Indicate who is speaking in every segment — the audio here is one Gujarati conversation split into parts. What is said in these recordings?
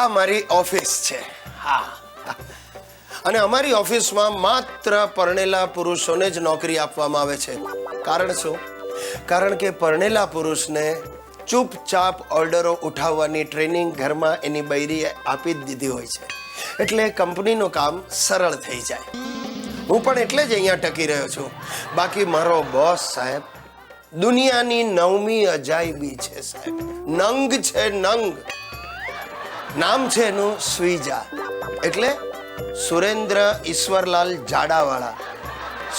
Speaker 1: આ મારી ઓફિસ છે. હા, અને અમારી ઓફિસમાં માત્ર પરણેલા પુરુષોને જ નોકરી આપવામાં આવે છે. કારણ શું? કારણ કે પરણેલા પુરુષને ચૂપચાપ ઓર્ડરો ઉઠાવવાની ટ્રેનિંગ ઘરમાં એની બૈરીએ આપી જ દીધી હોય છે, એટલે કંપનીનું કામ સરળ થઈ જાય. હું પણ એટલે જ અહીંયા ટકી રહ્યો છું. બાકી મારો બોસ સાહેબ દુનિયાની 9મી અજાયબી છે સાહેબ. નંગ છે, નંગ. નામ છે એનું સ્વીજા, એટલે સુરેન્દ્ર ઈશ્વરલાલ જાડાવાળા.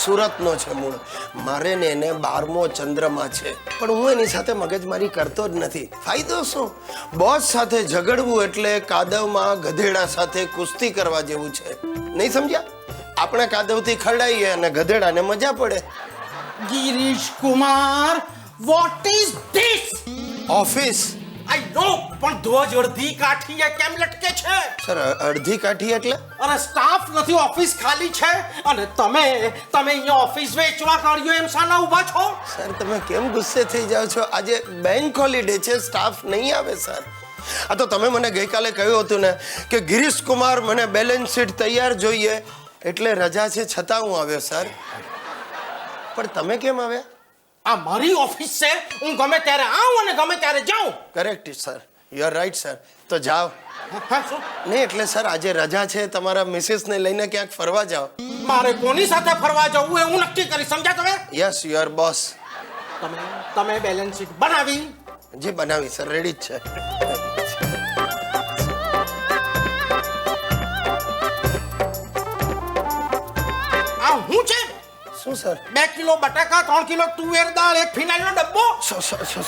Speaker 1: સુરતનો છે મૂળ. મારે ને એને 12મો ચંદ્રમાં છે, પણ હું એની સાથે મગજમારી કરતો જ નથી. ફાયદો શું? બોસ સાથે ઝઘડવું એટલે કાદવમાં ગધેડા સાથે કુસ્તી કરવા જેવું છે. નહીં સમજ્યા? આપણે કાદવથી ખરડાઈએ અને ગધેડાને મજા પડે.
Speaker 2: Girish Kumar, what is this?
Speaker 1: Office.
Speaker 2: I know, પણ ધ્વજ અડધી કાઠીએ કેમ લટકે છે?
Speaker 1: સર, અડધી કાઠી એટલે?
Speaker 2: અરે સ્ટાફ નથી, ઓફિસ ખાલી છે. અને તમે અહીંયા ઓફિસ વેચવા કાઢ્યો એમ સાના ઊભા છો?
Speaker 1: સર, તમે કેમ ગુસ્સે થઈ જાઓ છો? આજે બેંક હોલિડે છે, સ્ટાફ નહીં આવે સર. આ તો તમે મને ગઈકાલે કહ્યું હતું ને કે ગિરીશ કુમાર મને બેલેન્સ શીટ તૈયાર જોઈએ, એટલે રજા છે છતાં હું આવ્યો સર. પણ તમે કેમ આવ્યા?
Speaker 2: આ મારી ઓફિસ છે, હું ગમે ત્યારે આવું અને ગમે ત્યારે જાઉં.
Speaker 1: Correct sir, you are right sir. તો જાઓ.
Speaker 2: હા, શું?
Speaker 1: નહીં એટલે સર, આજે રજા છે, તમારા મિસિસને લઈને ક્યાંક ફરવા જાઓ.
Speaker 2: મારે કોની સાથે ફરવા જવું એ હું નક્કી કરી, સમજ્યા તમે?
Speaker 1: Yes, you are boss.
Speaker 2: તમે બેલેન્સ શીટ બનાવી?
Speaker 1: જી બનાવી સર, રેડી જ છે.
Speaker 2: આ હું છે?
Speaker 1: શું સર?
Speaker 2: 2 કિલો બટાકા, 3 કિલો તુવેર દાળ, 1 ફિનાઇલનો ડબ્બો.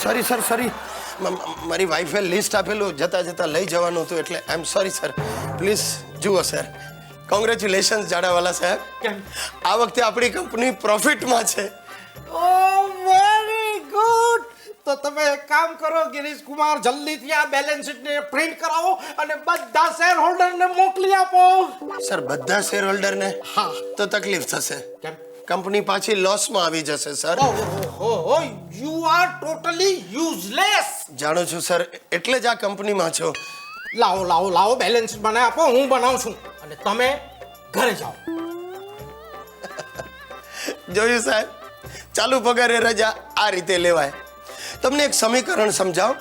Speaker 1: Sorry sir, sorry. મારી વાઈફે લિસ્ટ આપેલું જતા જતા લઈ જવાનું હતું, એટલે આઈ એમ સોરી સર. પ્લીઝ જુઓ સર. કોંગ્રેચ્યુલેશન્સ જાડાવાલા સાહેબ.
Speaker 2: કેમ?
Speaker 1: આ વખતે આપણી કંપની પ્રોફિટમાં છે.
Speaker 2: Oh, very good. તો તમે એક કામ કરો ગિરીશ કુમાર, જલ્દીથી આ બેલેન્સ શીટને પ્રિન્ટ કરાવો અને બધા શેર હોલ્ડરને મોકલી આપો.
Speaker 1: સર, બધા શેર હોલ્ડરને?
Speaker 2: હા.
Speaker 1: તો તકલીફ થશે.
Speaker 2: કેમ?
Speaker 1: કંપની પાછી લોસમાં આવી જશે સર.
Speaker 2: ઓહો, યુ આર ટોટલી યુઝલેસ.
Speaker 1: જાણું છું સર, એટલે જ આ કંપનીમાં છો.
Speaker 2: લાવો બેલેન્સ શીટ મને આપો, હું બનાવું છું અને તમે ઘરે જાઓ.
Speaker 1: જોયું સાહેબ, ચાલુ પગારે રજા આ રીતે લેવાય. તમને એક સમીકરણ સમજાવ.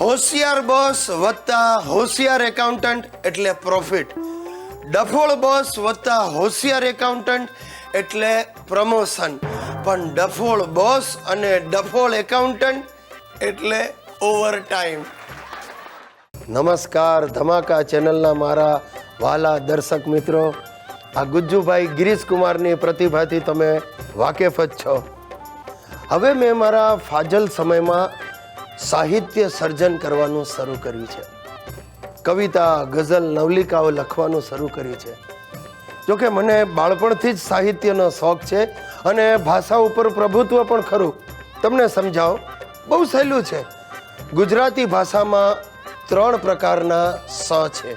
Speaker 1: હોશિયાર બોસ વત્તા હોશિયાર એકાઉન્ટન્ટ એટલે પ્રોફિટ. ડફોળ બોસ વત્તા હોશિયાર એકાઉન્ટન્ટ એટલે પ્રમોશન. પણ ડફોળ બોસ અને ડફોળ એકાઉન્ટન્ટ એટલે ઓવરટાઈમ. નમસ્કાર ધમાકા ચેનલના મારા વાલા દર્શક મિત્રો. આ ગુજ્જુભાઈ ગિરીશ કુમારની પ્રતિભાથી તમે વાકેફ જ છો. હવે મેં મારા ફાજલ સમયમાં સાહિત્ય સર્જન કરવાનું શરૂ કર્યું છે. કવિતા, ગઝલ, નવલિકાઓ લખવાનું શરૂ કર્યું છે. જોકે મને બાળપણથી જ સાહિત્યનો શોખ છે અને ભાષા ઉપર પ્રભુત્વ પણ ખરું. તમને સમજાવો, બહુ સહેલું છે. ગુજરાતી ભાષામાં 3 પ્રકારના સ છે.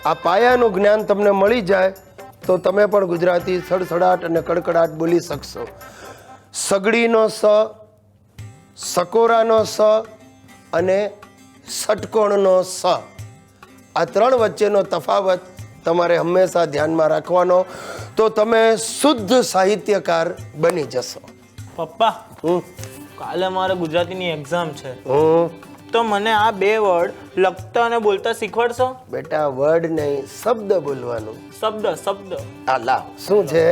Speaker 1: આ પાયાનું જ્ઞાન તમને મળી જાય તો તમે પણ ગુજરાતી સડસડાટ અને કડકડાટ બોલી શકશો. સગડીનો સ, સકોરાનો સ અને ષટકોણનો સ. આ 3 વચ્ચેનો તફાવત તમારે હંમેશા ધ્યાનમાં રાખવાનો, તો તમે શુદ્ધ સાહિત્યકાર બની જશો.
Speaker 3: પપ્પા, કાલે મારે ગુજરાતીની એક્ઝામ છે,
Speaker 1: હું
Speaker 3: તો મને આ 2 વર્ડ લખતા અને બોલતા શીખવાડશો?
Speaker 1: બેટા, વર્ડ નહીં, શબ્દ બોલવાનું.
Speaker 3: શબ્દ.
Speaker 1: આ લાવ, શું છે?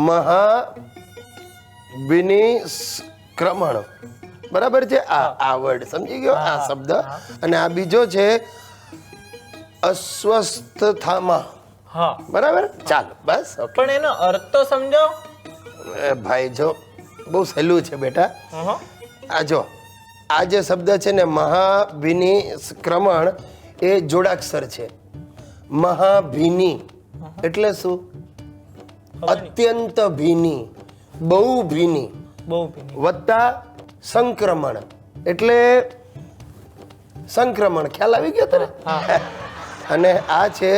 Speaker 1: મહાવિનિષ્ક્રમણ, બરાબર છે? આ વર્ડ સમજી ગયો, આ શબ્દ. અને આ બીજો છે અસ્વસ્થતામાં.
Speaker 3: હા,
Speaker 1: બરાબર. ચાલો બસ.
Speaker 3: પણ એનો અર્થ તો સમજાવો.
Speaker 1: ભાઈ જો, બહુ સહેલું છે બેટા. આ જો, આ જે શબ્દ છે ને મહાભિનિષ્ક્રમણ, એ જોડાક્ષર છે. મહાભિની એટલે શું? અત્યંત ભીની, બહુ ભીની. વત્તા સંક્રમણ એટલે સંક્રમણ. ખ્યાલ આવી ગયો તને? અને આ છે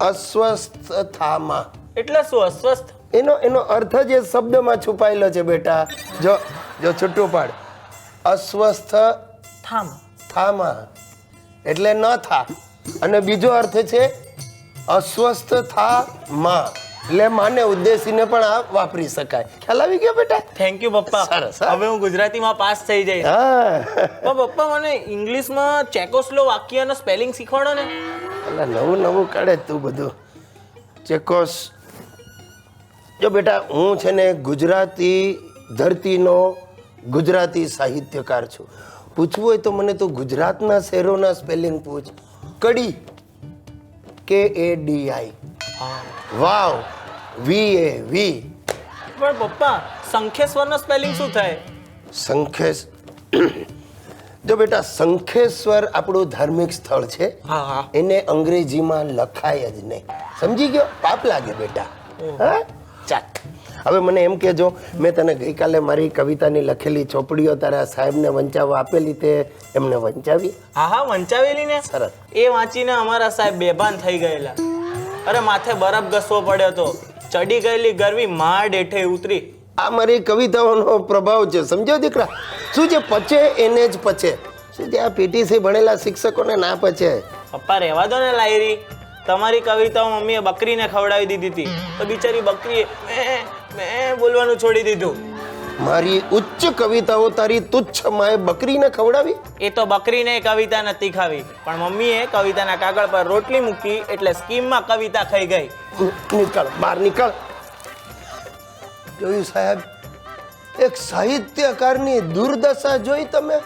Speaker 1: અસ્વસ્થતામાં.
Speaker 3: એટલે શું અસ્વસ્થ?
Speaker 1: એનો અર્થ જ એ શબ્દમાં છુપાયેલો છે બેટા. જો છૂટું પાડ. અસ્વસ્થ
Speaker 3: થામાં.
Speaker 1: થામાં એટલે ન થા, અને બીજો અર્થ છે અસ્વસ્થ થા માં, એટલે માને ઉદ્દેશીને પણ આ વાપરી શકાય. ખ્યાલ આવી ગયો બેટા?
Speaker 3: થેન્ક યુ પપ્પા.
Speaker 1: સરસ, હા.
Speaker 3: હવે હું ગુજરાતીમાં પાસ થઈ જઈશ.
Speaker 1: હા,
Speaker 3: પણ પપ્પા મને ઇંગ્લિશમાં ચેકોસ્લોવાકિયાનો સ્પેલિંગ શીખવાડો ને.
Speaker 1: એટલે નવું નવું કાઢે તું બધું. ચેકોસ, જો બેટા હું છે ને ગુજરાતી ધરતીનો ગુજરાતી સાહિત્યકાર છું. પૂછવું હોય તો મને તો ગુજરાતના શહેરોના સ્પેલિંગ પૂછ. કડી, KADI, વાવ, VAV.
Speaker 3: પણ પપ્પા શંખેશ્વરનો સ્પેલિંગ શું થાય?
Speaker 1: શંખેશ, જો બેટા શંખેશ્વર આપણું ધાર્મિક સ્થળ છે.
Speaker 3: હા હા.
Speaker 1: એને અંગ્રેજીમાં લખાય જ નહીં. સમજી ગયો? પાપ લાગે બેટા. હા, ચાલ હવે મને એમ કહેજો, મેં તને ગઈકાલે મારી કવિતાની લખેલી ચોપડીઓ તારા સાહેબને વંચાવવા આપેલી, તે એમને વંચાવી?
Speaker 3: હા હા, વંચાવેલી ને.
Speaker 1: સરસ.
Speaker 3: એ વાંચીને અમારા સાહેબ બેભાન થઈ ગયેલા. અરે માથે બરફ ઘસવો પડ્યો તો. ચડી ગયેલી ગરવી માંડ હેઠે ઉતરી.
Speaker 1: આ મારી કવિતાઓનો પ્રભાવ છે, સમજ્યો દીકરા? શું છે પચે એને જ પચે. શું છે આ PTC ભણેલા શિક્ષકોને ના પચે.
Speaker 3: પપ્પા રહેવા દો ને લાયરી. તમારી કવિતાઓ મમ્મીએ બકરીને ખવડાવી દીધી હતી, તો બિચારી બકરીએ મેં બોલવાનું છોડી દીધું.
Speaker 1: મારી ઉચ્ચ કવિતાઓ તારી તુચ્છ માએ બકરીને ખવડાવી?
Speaker 3: એ તો બકરીને કવિતા નથી ખાવી, પણ મમ્મીએ કવિતાના કાગળ પર રોટલી મૂકી એટલે સ્કીમમાં કવિતા ખાઈ ગઈ.
Speaker 1: નીકળ બહાર, નીકળ. જોયું સાહેબ, એક સાહિત્યકારની દુર્દશા જોઈ તમે?